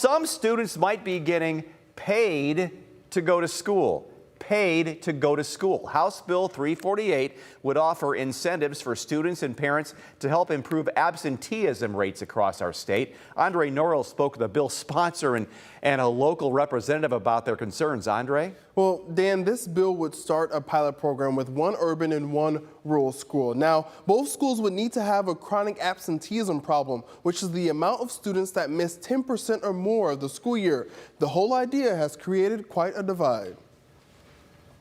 Some students might be getting paid to go to school. Paid to go to school. House Bill 348 would offer incentives for students and parents to help improve absenteeism rates across our state. Andre Norrell spoke with a bill sponsor and a local representative about their concerns. Andre? Well, Dan, this bill would start a pilot program with one urban and one rural school. Now, both schools would need to have a chronic absenteeism problem, which is the amount of students that miss 10% or more of the school year. The whole idea has created quite a divide.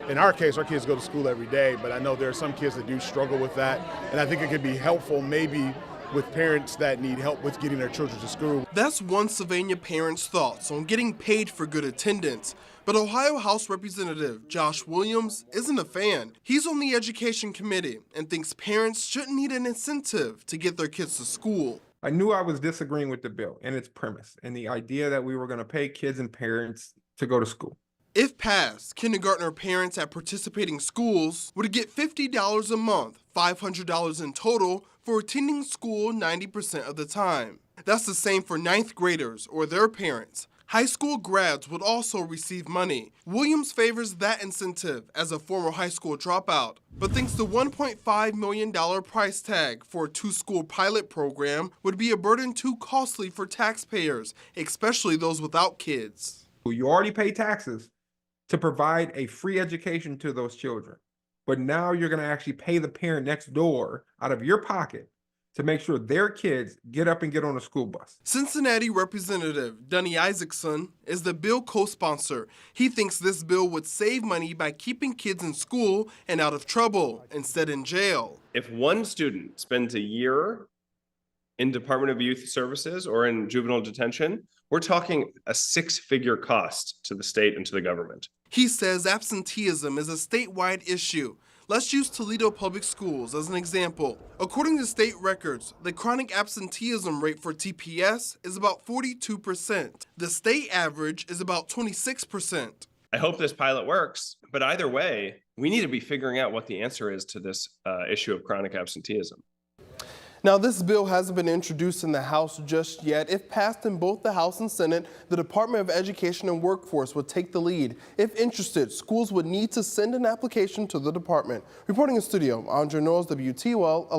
In our case, our kids go to school every day, but I know there are some kids that do struggle with that, and I think it could be helpful maybe with parents that need help with getting their children to school. That's one Sylvania parent's thoughts on getting paid for good attendance. But Ohio House Representative Josh Williams isn't a fan. He's on the Education Committee and thinks parents shouldn't need an incentive to get their kids to school. I knew I was disagreeing with the bill and its premise and the idea that we were going to pay kids and parents to go to school. If passed, kindergartner parents at participating schools would get $50 a month, $500 in total, for attending school 90% of the time. That's the same for ninth graders or their parents. High school grads would also receive money. Williams favors that incentive as a former high school dropout, but thinks the $1.5 million price tag for a two-school pilot program would be a burden too costly for taxpayers, especially those without kids. You already pay taxes to provide a free education to those children. But now you're going to actually pay the parent next door out of your pocket to make sure their kids get up and get on a school bus. Cincinnati Representative Dunny Isaacson is the bill co-sponsor. He thinks this bill would save money by keeping kids in school and out of trouble, instead in jail. If one student spends a year in Department of Youth Services or in juvenile detention, we're talking a six-figure cost to the state and to the government. He says absenteeism is a statewide issue. Let's use Toledo Public Schools as an example. According to state records, the chronic absenteeism rate for TPS is about 42%. The state average is about 26%. I hope this pilot works, but either way, we need to be figuring out what the answer is to this issue of chronic absenteeism. Now, this bill hasn't been introduced in the House just yet. If passed in both the House and Senate, the Department of Education and Workforce would take the lead. If interested, schools would need to send an application to the department. Reporting in studio, Andre Norrell, WTOL.